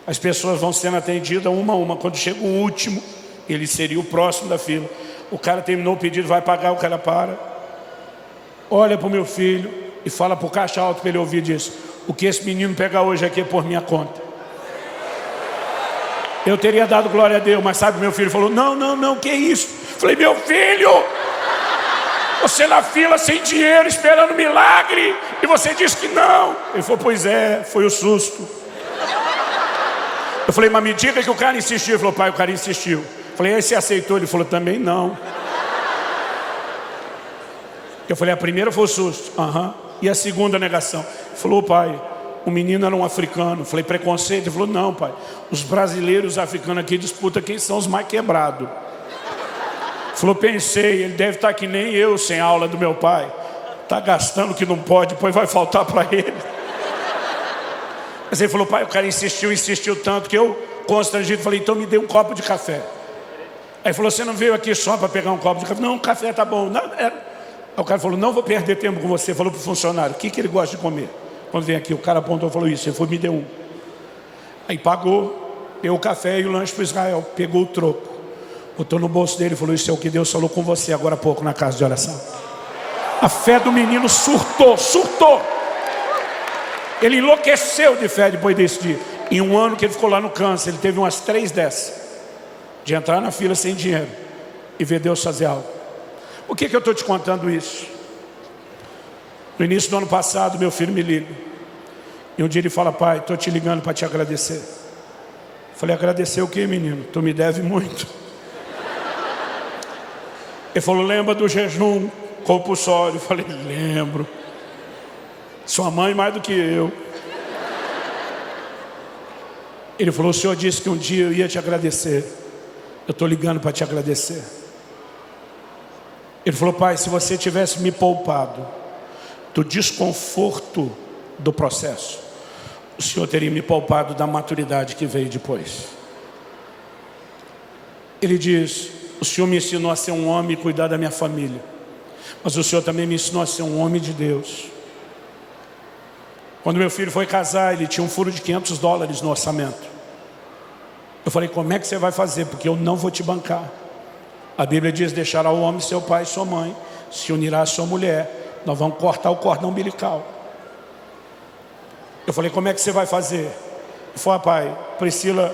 As pessoas vão sendo atendidas uma a uma. Quando chega o último, ele seria o próximo da fila. O cara terminou o pedido, vai pagar, o cara para. Olha para o meu filho e fala para o caixa alto para ele ouvir disso. O que esse menino pega hoje aqui é por minha conta. Eu teria dado glória a Deus, mas sabe, meu filho falou, não, que isso? Falei, meu filho, você na fila sem dinheiro, esperando milagre, e você disse que não. Ele falou, pois é, foi o susto. Eu falei, mas me diga que o cara insistiu. Ele falou, pai, o cara insistiu. Eu falei, aí você aceitou? Ele falou, também não. Eu falei, a primeira foi o susto. E a segunda negação? Ele falou, pai, o menino era um africano. Eu falei, preconceito? Ele falou, não, pai, os brasileiros africanos aqui disputam quem são os mais quebrados. Ele falou, pensei, ele deve estar que nem eu sem aula do meu pai. Está gastando o que não pode, depois vai faltar para ele. Mas ele falou, pai, o cara insistiu tanto que eu, constrangido, falei, então me dê um copo de café. Aí ele falou, você não veio aqui só para pegar um copo de café? Não, o café tá bom. Não, Aí o cara falou, não vou perder tempo com você. Falou para o funcionário, o que ele gosta de comer? Quando vem aqui, o cara apontou e falou isso. Ele falou, me deu um. Aí pagou, deu o café e o lanche para Israel. Pegou o troco, botou no bolso dele e falou, isso é o que Deus falou com você agora há pouco na casa de oração. A fé do menino surtou. Ele enlouqueceu de fé depois desse dia. Em um ano que ele ficou lá no câncer, ele teve umas 3 dessas. De entrar na fila sem dinheiro e ver Deus fazer algo. Por que eu estou te contando isso? No início do ano passado, meu filho me liga. E um dia ele fala, pai, estou te ligando para te agradecer. Eu falei, agradecer o quê, menino? Tu me deve muito. Ele falou, lembra do jejum compulsório? Eu falei, lembro. Sua mãe mais do que eu. Ele falou, o senhor disse que um dia eu ia te agradecer. Eu estou ligando para te agradecer. Ele falou, pai, se você tivesse me poupado do desconforto do processo, o senhor teria me poupado da maturidade que veio depois. Ele diz, o senhor me ensinou a ser um homem e cuidar da minha família, mas o senhor também me ensinou a ser um homem de Deus. Quando meu filho foi casar, ele tinha um furo de $500 no orçamento. Eu falei, como é que você vai fazer? Porque eu não vou te bancar. A Bíblia diz, deixará o homem seu pai e sua mãe, se unirá à sua mulher, nós vamos cortar o cordão umbilical. Eu falei, como é que você vai fazer? Ele falou, pai, Priscila,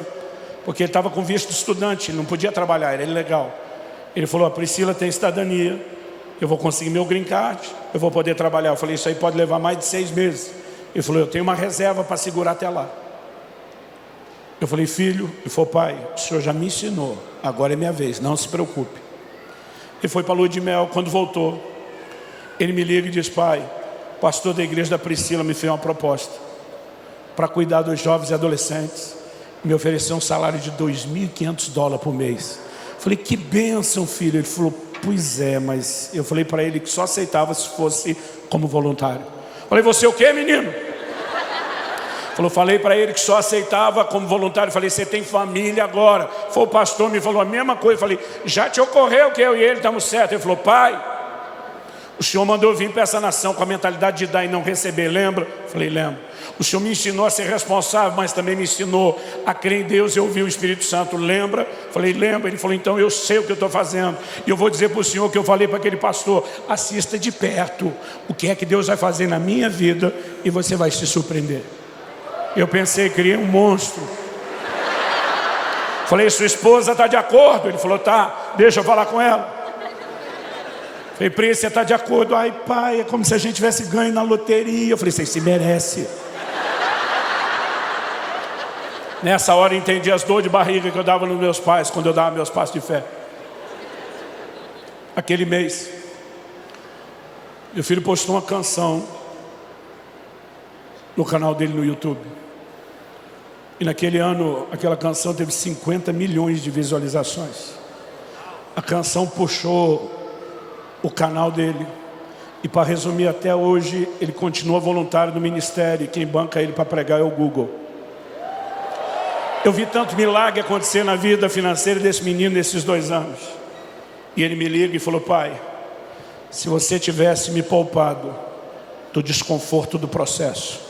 porque ele estava com visto de estudante, ele não podia trabalhar, era ilegal. Ele falou, a Priscila tem cidadania, eu vou conseguir meu green card, eu vou poder trabalhar. Eu falei, isso aí pode levar mais de 6 meses. Ele falou, eu tenho uma reserva para segurar até lá. Eu falei, filho, ele falou, pai, o senhor já me ensinou, agora é minha vez, não se preocupe. Ele foi para a lua de mel, quando voltou, ele me liga e diz, pai, o pastor da igreja da Priscila me fez uma proposta para cuidar dos jovens e adolescentes, me ofereceu um salário de $2.500 por mês. Eu falei, que bênção, filho. Ele falou, pois é, mas eu falei para ele que só aceitava se fosse como voluntário. Eu falei, você o quê, menino? Falou, falei para ele que só aceitava como voluntário. Falei, você tem família agora? Foi o pastor, me falou a mesma coisa. Falei, já te ocorreu que eu e ele estamos certos? Ele falou, pai, O Senhor mandou eu vir para essa nação com a mentalidade de dar e não receber, lembra? Falei, lembro. O Senhor me ensinou a ser responsável, mas também me ensinou a crer em Deus e ouvir o Espírito Santo, lembra? Falei, lembra. Ele falou, então eu sei o que eu estou fazendo. E eu vou dizer para o Senhor que eu falei para aquele pastor, assista de perto o que é que Deus vai fazer na minha vida e você vai se surpreender. Eu pensei, criei um monstro. Falei, sua esposa está de acordo? Ele falou, tá, deixa eu falar com ela. Falei, Pri, você está de acordo? Ai, pai, é como se a gente tivesse ganho na loteria. Eu falei, você se merece. Nessa hora eu entendi as dores de barriga que eu dava nos meus pais, quando eu dava meus passos de fé. Aquele mês, meu filho postou uma canção no canal dele no YouTube. E naquele ano, aquela canção teve 50 milhões de visualizações. A canção puxou o canal dele. E para resumir, até hoje, ele continua voluntário do ministério. E quem banca ele para pregar é o Google. Eu vi tanto milagre acontecer na vida financeira desse menino nesses 2 anos. E ele me liga e falou, pai, se você tivesse me poupado do desconforto do processo,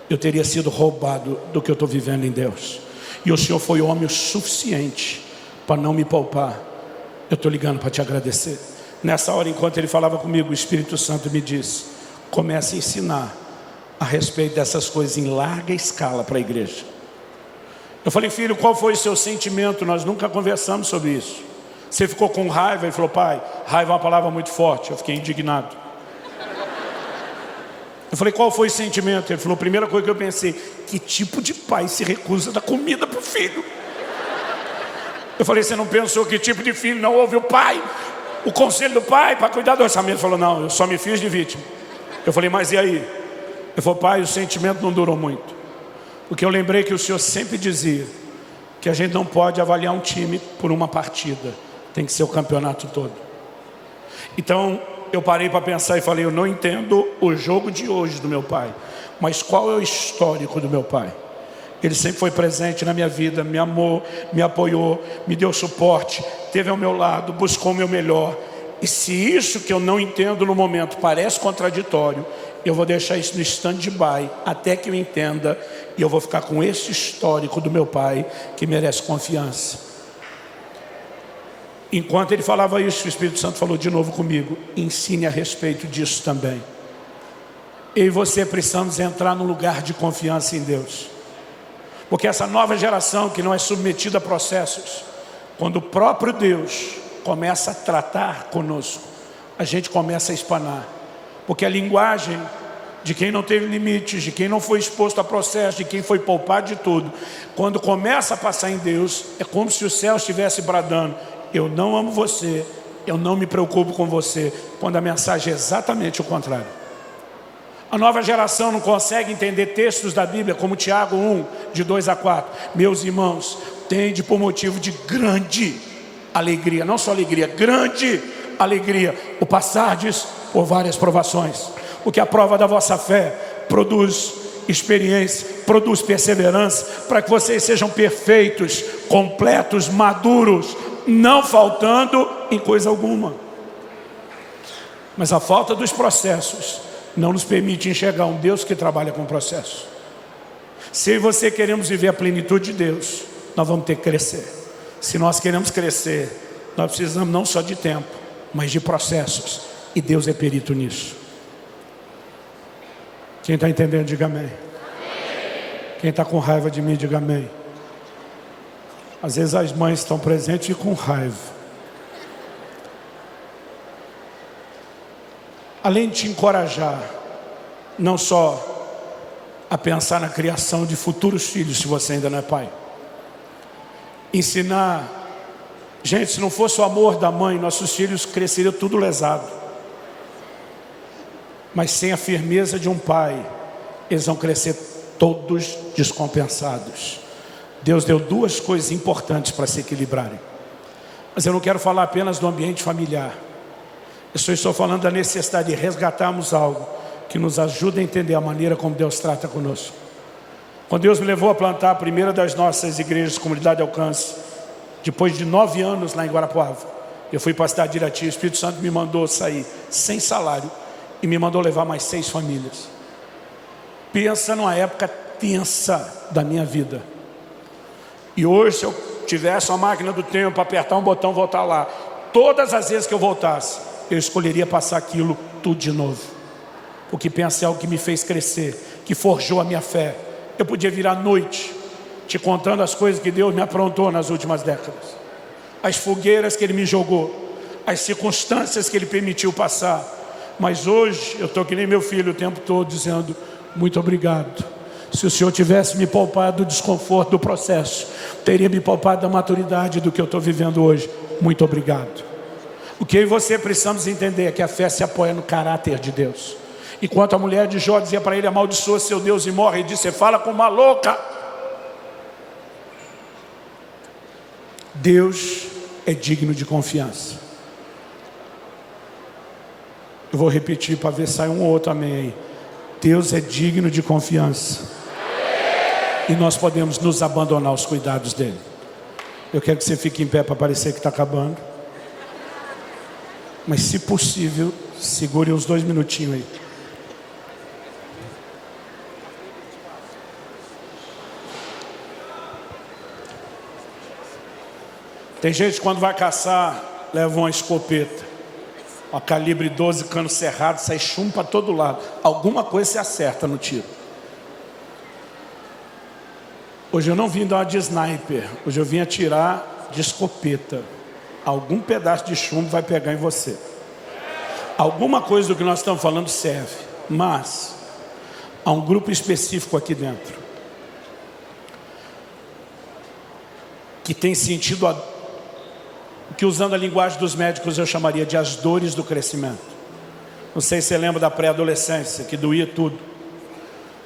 eu teria sido roubado do que eu estou vivendo em Deus. E o Senhor foi homem o suficiente para não me poupar. Eu estou ligando para te agradecer. Nessa hora, enquanto ele falava comigo, o Espírito Santo me disse, comece a ensinar a respeito dessas coisas em larga escala para a igreja. Eu falei, filho, qual foi o seu sentimento? Nós nunca conversamos sobre isso. Você ficou com raiva? Ele falou, pai, raiva é uma palavra muito forte. Eu fiquei indignado. Eu falei, qual foi o sentimento? Ele falou, a primeira coisa que eu pensei, que tipo de pai se recusa a dar comida para o filho? Eu falei, você não pensou que tipo de filho não ouve o pai? O conselho do pai para cuidar do orçamento? Ele falou, não, eu só me fiz de vítima. Eu falei, mas e aí? Ele falou, pai, o sentimento não durou muito. Porque eu lembrei que o Senhor sempre dizia que a gente não pode avaliar um time por uma partida. Tem que ser o campeonato todo. Então, eu parei para pensar e falei, eu não entendo o jogo de hoje do meu pai. Mas qual é o histórico do meu pai? Ele sempre foi presente na minha vida, me amou, me apoiou, me deu suporte, esteve ao meu lado, buscou o meu melhor. E se isso que eu não entendo no momento parece contraditório, eu vou deixar isso no stand-by até que eu entenda. E eu vou ficar com esse histórico do meu pai que merece confiança. Enquanto ele falava isso, o Espírito Santo falou de novo comigo, ensine a respeito disso também. Eu e você precisamos entrar num lugar de confiança em Deus. Porque essa nova geração que não é submetida a processos, quando o próprio Deus começa a tratar conosco, a gente começa a espanar. Porque a linguagem de quem não teve limites, de quem não foi exposto a processo, de quem foi poupado de tudo, quando começa a passar em Deus, é como se o céu estivesse bradando, eu não amo você, eu não me preocupo com você, quando a mensagem é exatamente o contrário. A nova geração não consegue entender textos da Bíblia, como Tiago 1, de 2 a 4. Meus irmãos, tende por motivo de grande alegria, não só alegria, grande alegria, o passardes por várias provações. Porque a prova da vossa fé produz experiência, produz perseverança, para que vocês sejam perfeitos, completos, maduros, não faltando em coisa alguma. Mas a falta dos processos não nos permite enxergar um Deus que trabalha com processos. Se eu e você queremos viver a plenitude de Deus, nós vamos ter que crescer. Se nós queremos crescer, nós precisamos não só de tempo, mas de processos. E Deus é perito nisso. Quem está entendendo, diga amém. Quem está com raiva de mim, diga amém. Às vezes as mães estão presentes e com raiva. Além de te encorajar, não só a pensar na criação de futuros filhos, se você ainda não é pai. Ensinar, gente, se não fosse o amor da mãe, nossos filhos cresceriam tudo lesado. Mas sem a firmeza de um pai, eles vão crescer todos descompensados. Deus deu duas coisas importantes para se equilibrarem. Mas eu não quero falar apenas do ambiente familiar. Eu só estou falando da necessidade de resgatarmos algo que nos ajude a entender a maneira como Deus trata conosco. Quando Deus me levou a plantar a primeira das nossas igrejas, Comunidade Alcance, depois de 9 anos lá em Guarapuava, Eu fui para a cidade de Irati, o Espírito Santo me mandou sair sem salário e me mandou levar mais 6 famílias. Pensa numa época tensa da minha vida. E hoje, se eu tivesse uma máquina do tempo, apertar um botão, voltar lá, todas as vezes que eu voltasse, eu escolheria passar aquilo tudo de novo. Porque pensa em algo que me fez crescer, que forjou a minha fé. Eu podia virar à noite te contando as coisas que Deus me aprontou nas últimas décadas, as fogueiras que Ele me jogou, as circunstâncias que Ele permitiu passar. Mas hoje eu estou que nem meu filho o tempo todo dizendo: muito obrigado. Se o Senhor tivesse me poupado do desconforto do processo, teria me poupado da maturidade do que eu estou vivendo hoje. Muito obrigado. O que eu e você precisamos entender é que a fé se apoia no caráter de Deus. Enquanto a mulher de Jó dizia para ele: amaldiçoa seu Deus e morre, ele disse: você fala com uma louca. Deus é digno de confiança. Eu vou repetir para ver se sai um ou outro amém aí. Deus é digno de confiança. E nós podemos nos abandonar aos cuidados dele. Eu quero que você fique em pé para parecer que está acabando. Mas se possível, segure uns 2 minutinhos aí. Tem gente que quando vai caçar, leva uma escopeta, uma calibre 12, cano cerrado, sai chumbo para todo lado. Alguma coisa se acerta no tiro. Hoje eu não vim dar uma de sniper, hoje eu vim atirar de escopeta. Algum pedaço de chumbo vai pegar em você. Alguma coisa do que nós estamos falando serve. Mas há um grupo específico aqui dentro que tem sentido que, usando a linguagem dos médicos, eu chamaria de as dores do crescimento. Não sei se você lembra da pré-adolescência, que doía tudo.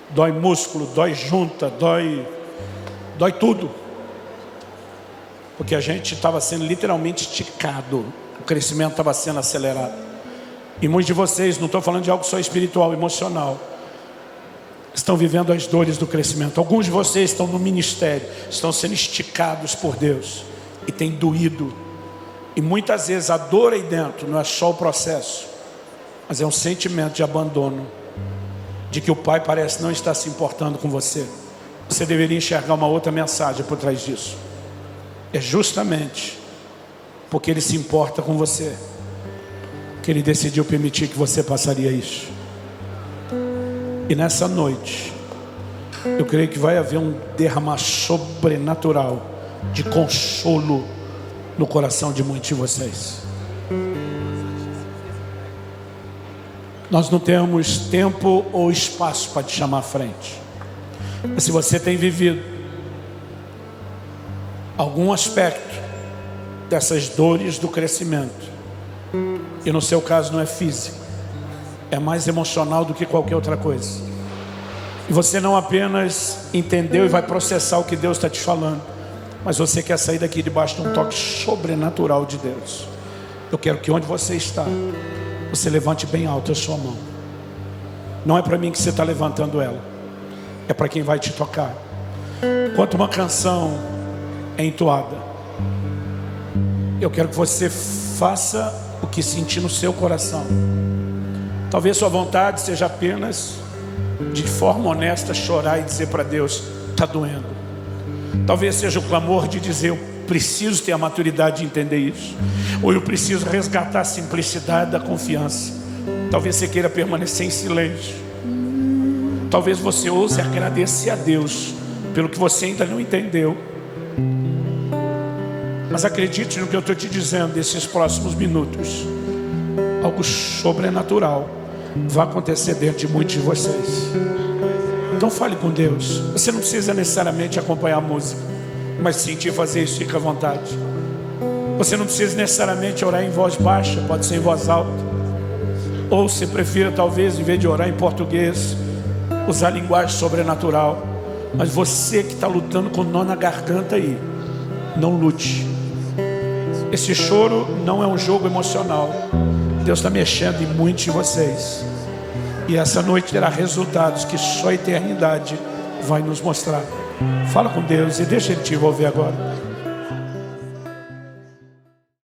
Dói músculo, dói junta, dói tudo. Porque a gente estava sendo literalmente esticado. O crescimento estava sendo acelerado. E muitos de vocês, não estou falando de algo só espiritual, emocional, estão vivendo as dores do crescimento. Alguns de vocês estão no ministério, estão sendo esticados por Deus e tem doído. E muitas vezes a dor aí dentro não é só o processo, mas é um sentimento de abandono, de que o Pai parece não estar se importando com você. Você deveria enxergar uma outra mensagem por trás disso. É justamente porque Ele se importa com você que Ele decidiu permitir que você passaria isso. E nessa noite, eu creio que vai haver um derramar sobrenatural de consolo no coração de muitos de vocês. Nós não temos tempo ou espaço para te chamar à frente. Mas se você tem vivido algum aspecto dessas dores do crescimento, e no seu caso não é físico, é mais emocional do que qualquer outra coisa, e você não apenas entendeu e vai processar o que Deus está te falando, mas você quer sair daqui debaixo de um toque sobrenatural de Deus, eu quero que onde você está, você levante bem alto a sua mão. Não é para mim que você está levantando ela, é para quem vai te tocar. Enquanto uma canção é entoada, eu quero que você faça o que sentir no seu coração. Talvez sua vontade seja apenas, de forma honesta, chorar e dizer para Deus: está doendo. Talvez seja o clamor de dizer: eu preciso ter a maturidade de entender isso, ou eu preciso resgatar a simplicidade da confiança. Talvez você queira permanecer em silêncio. Talvez você ouse agradecer a Deus pelo que você ainda não entendeu. Mas acredite no que eu estou te dizendo. Nesses próximos minutos, algo sobrenatural vai acontecer dentro de muitos de vocês. Então fale com Deus. Você não precisa necessariamente acompanhar a música, mas sentir fazer isso, fica à vontade. Você não precisa necessariamente orar em voz baixa, pode ser em voz alta. Ou se prefira, talvez, em vez de orar em português, usar linguagem sobrenatural. Mas você que está lutando com nó na garganta aí, não lute. Esse choro não é um jogo emocional. Deus está mexendo em muitos de vocês, e essa noite terá resultados que só a eternidade vai nos mostrar. Fala com Deus e deixa Ele te envolver agora.